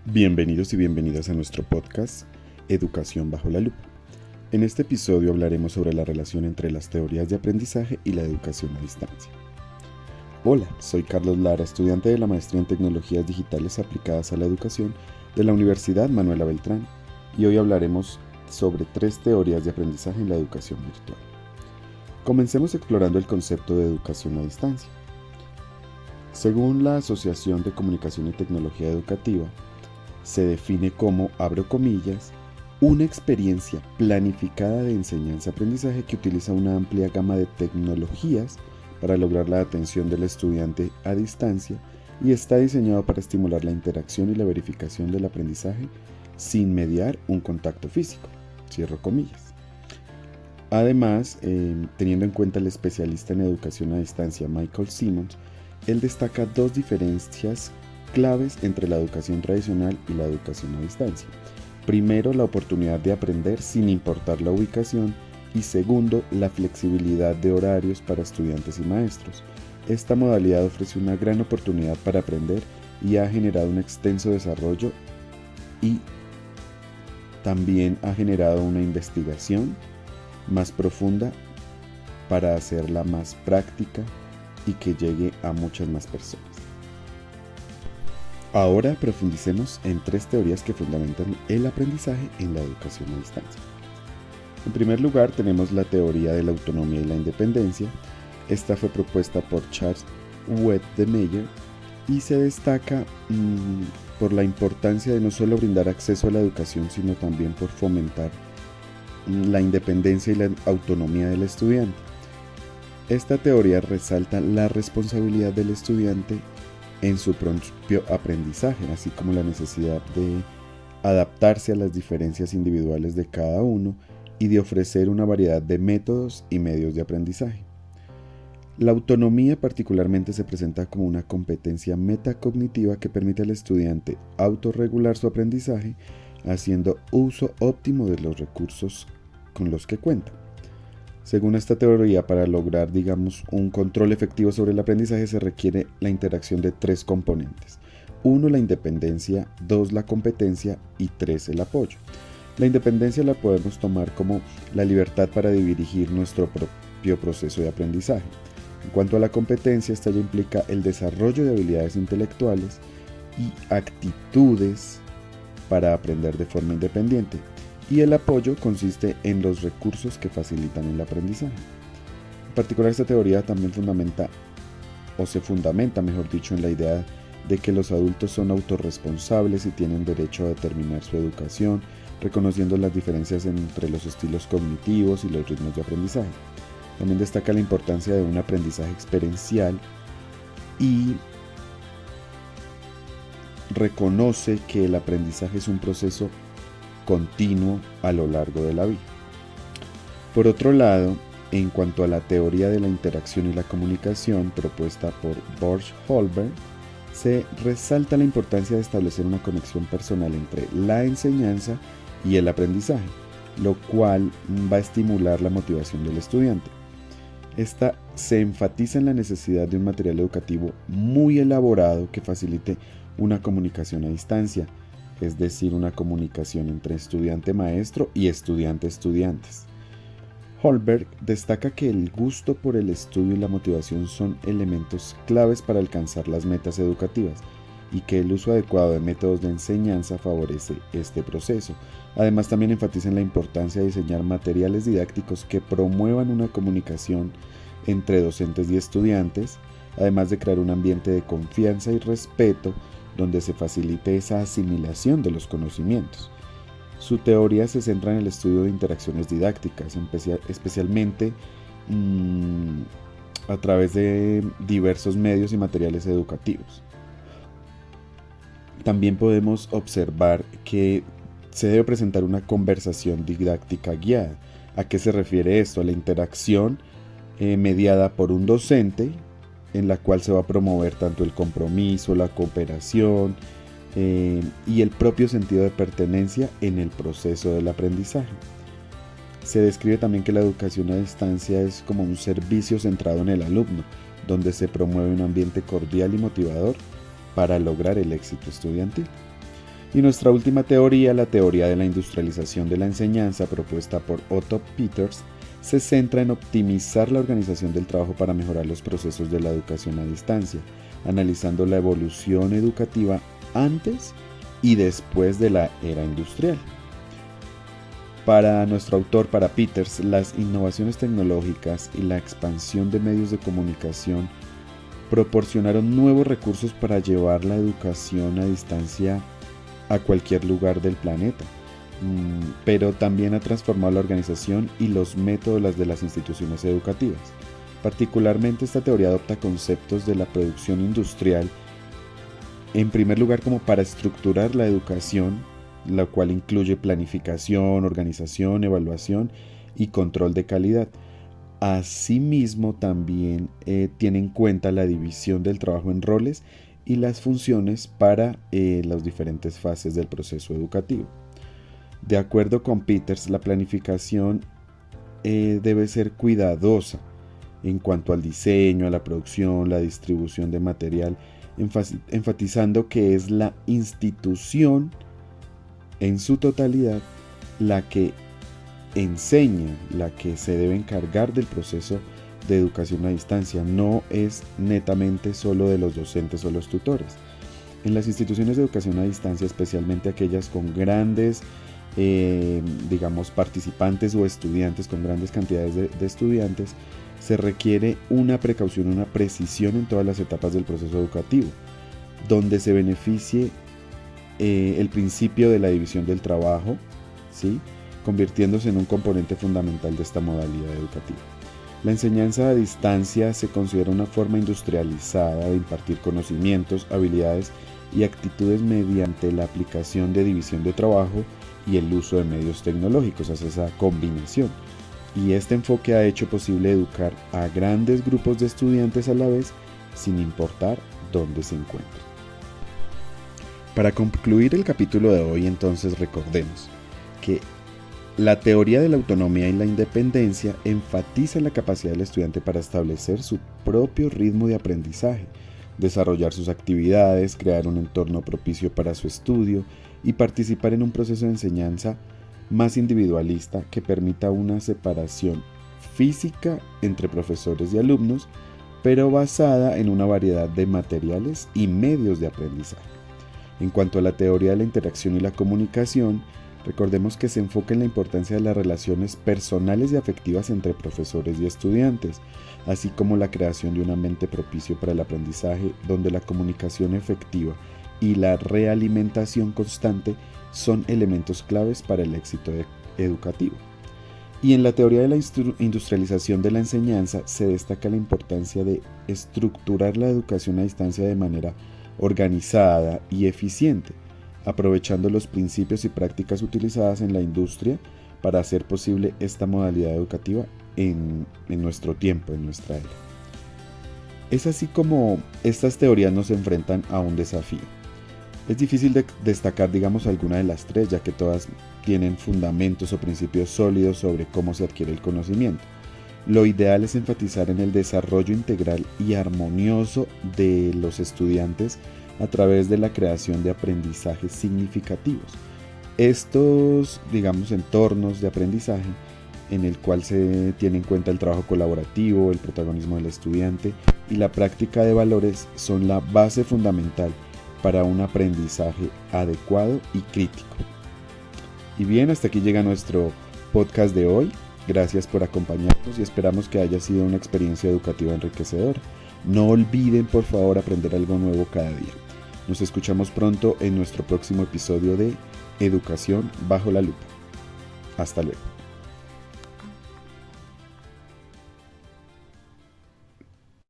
Bienvenidos y bienvenidas a nuestro podcast Educación bajo la lupa. En este episodio hablaremos sobre la relación entre las teorías de aprendizaje y la educación a distancia. Hola, soy Carlos Lara, estudiante de la Maestría en Tecnologías Digitales Aplicadas a la Educación de la Universidad Manuela Beltrán, y hoy hablaremos sobre 3 teorías de aprendizaje en la educación virtual. Comencemos explorando el concepto de educación a distancia. Según la Asociación de Comunicación y Tecnología Educativa, se define como, abro comillas, una experiencia planificada de enseñanza-aprendizaje que utiliza una amplia gama de tecnologías para lograr la atención del estudiante a distancia y está diseñado para estimular la interacción y la verificación del aprendizaje sin mediar un contacto físico, cierro comillas. Además, teniendo en cuenta el especialista en educación a distancia Michael Simmons, él destaca 2 diferencias claves entre la educación tradicional y la educación a distancia. Primero, la oportunidad de aprender sin importar la ubicación, y segundo, la flexibilidad de horarios para estudiantes y maestros. Esta modalidad ofrece una gran oportunidad para aprender y ha generado un extenso desarrollo y también ha generado una investigación más profunda para hacerla más práctica y que llegue a muchas más personas. Ahora profundicemos en 3 teorías que fundamentan el aprendizaje en la educación a distancia. En primer lugar, tenemos la teoría de la autonomía y la independencia. Esta fue propuesta por Charles Wedemeyer y se destaca por la importancia de no solo brindar acceso a la educación, sino también por fomentar la independencia y la autonomía del estudiante. Esta teoría resalta la responsabilidad del estudiante en su propio aprendizaje, así como la necesidad de adaptarse a las diferencias individuales de cada uno y de ofrecer una variedad de métodos y medios de aprendizaje. La autonomía particularmente se presenta como una competencia metacognitiva que permite al estudiante autorregular su aprendizaje, haciendo uso óptimo de los recursos con los que cuenta. Según esta teoría, para lograr, un control efectivo sobre el aprendizaje se requiere la interacción de 3 componentes. 1, la independencia, 2, la competencia y 3, el apoyo. La independencia la podemos tomar como la libertad para dirigir nuestro propio proceso de aprendizaje. En cuanto a la competencia, esta ya implica el desarrollo de habilidades intelectuales y actitudes para aprender de forma independiente. Y el apoyo consiste en los recursos que facilitan el aprendizaje. En particular, esta teoría también se fundamenta, en la idea de que los adultos son autorresponsables y tienen derecho a determinar su educación, reconociendo las diferencias entre los estilos cognitivos y los ritmos de aprendizaje. También destaca la importancia de un aprendizaje experiencial y reconoce que el aprendizaje es un proceso continuo a lo largo de la vida. Por otro lado, en cuanto a la teoría de la interacción y la comunicación propuesta por Borch-Holberg, se resalta la importancia de establecer una conexión personal entre la enseñanza y el aprendizaje, lo cual va a estimular la motivación del estudiante. Esta se enfatiza en la necesidad de un material educativo muy elaborado que facilite una comunicación a distancia, es decir, una comunicación entre estudiante-maestro y estudiante-estudiantes. Holberg destaca que el gusto por el estudio y la motivación son elementos claves para alcanzar las metas educativas y que el uso adecuado de métodos de enseñanza favorece este proceso. Además, también enfatiza en la importancia de diseñar materiales didácticos que promuevan una comunicación entre docentes y estudiantes, además de crear un ambiente de confianza y respeto donde se facilite esa asimilación de los conocimientos. Su teoría se centra en el estudio de interacciones didácticas, especialmente a través de diversos medios y materiales educativos. También podemos observar que se debe presentar una conversación didáctica guiada. ¿A qué se refiere esto? A la interacción mediada por un docente, en la cual se va a promover tanto el compromiso, la cooperación y el propio sentido de pertenencia en el proceso del aprendizaje. Se describe también que la educación a distancia es como un servicio centrado en el alumno, donde se promueve un ambiente cordial y motivador para lograr el éxito estudiantil. Y nuestra última teoría, la teoría de la industrialización de la enseñanza, propuesta por Otto Peters, se centra en optimizar la organización del trabajo para mejorar los procesos de la educación a distancia, analizando la evolución educativa antes y después de la era industrial. Para nuestro autor, para Peters, las innovaciones tecnológicas y la expansión de medios de comunicación proporcionaron nuevos recursos para llevar la educación a distancia a cualquier lugar del planeta, pero también ha transformado la organización y los métodos de las instituciones educativas. Particularmente esta teoría adopta conceptos de la producción industrial, en primer lugar como para estructurar la educación, la cual incluye planificación, organización, evaluación y control de calidad. Asimismo, también tiene en cuenta la división del trabajo en roles y las funciones para las diferentes fases del proceso educativo. De acuerdo con Peters, la planificación debe ser cuidadosa en cuanto al diseño, a la producción, la distribución de material, enfatizando que es la institución en su totalidad la que enseña, la que se debe encargar del proceso de educación a distancia, no es netamente solo de los docentes o los tutores. En las instituciones de educación a distancia, especialmente aquellas con grandes participantes o estudiantes, con grandes cantidades de estudiantes, se requiere una precaución, una precisión en todas las etapas del proceso educativo, donde se beneficie el principio de la división del trabajo, ¿sí?, convirtiéndose en un componente fundamental de esta modalidad educativa. La enseñanza a distancia se considera una forma industrializada de impartir conocimientos, habilidades y actitudes mediante la aplicación de división de trabajo y el uso de medios tecnológicos, hace esa combinación. Y este enfoque ha hecho posible educar a grandes grupos de estudiantes a la vez, sin importar dónde se encuentren. Para concluir el capítulo de hoy, entonces, recordemos que la teoría de la autonomía y la independencia enfatiza la capacidad del estudiante para establecer su propio ritmo de aprendizaje, desarrollar sus actividades, crear un entorno propicio para su estudio y participar en un proceso de enseñanza más individualista que permita una separación física entre profesores y alumnos, pero basada en una variedad de materiales y medios de aprendizaje. En cuanto a la teoría de la interacción y la comunicación, recordemos que se enfoca en la importancia de las relaciones personales y afectivas entre profesores y estudiantes, así como la creación de un ambiente propicio para el aprendizaje, donde la comunicación efectiva y la realimentación constante son elementos claves para el éxito educativo. Y en la teoría de la industrialización de la enseñanza se destaca la importancia de estructurar la educación a distancia de manera organizada y eficiente, aprovechando los principios y prácticas utilizadas en la industria para hacer posible esta modalidad educativa en nuestro tiempo, en nuestra era. Es así como estas teorías nos enfrentan a un desafío. Es difícil destacar, alguna de las tres, ya que todas tienen fundamentos o principios sólidos sobre cómo se adquiere el conocimiento. Lo ideal es enfatizar en el desarrollo integral y armonioso de los estudiantes a través de la creación de aprendizajes significativos. Estos, entornos de aprendizaje en el cual se tiene en cuenta el trabajo colaborativo, el protagonismo del estudiante y la práctica de valores son la base fundamental para un aprendizaje adecuado y crítico. Y bien, hasta aquí llega nuestro podcast de hoy. Gracias por acompañarnos y esperamos que haya sido una experiencia educativa enriquecedora. No olviden, por favor, aprender algo nuevo cada día. Nos escuchamos pronto en nuestro próximo episodio de Educación bajo la lupa. Hasta luego.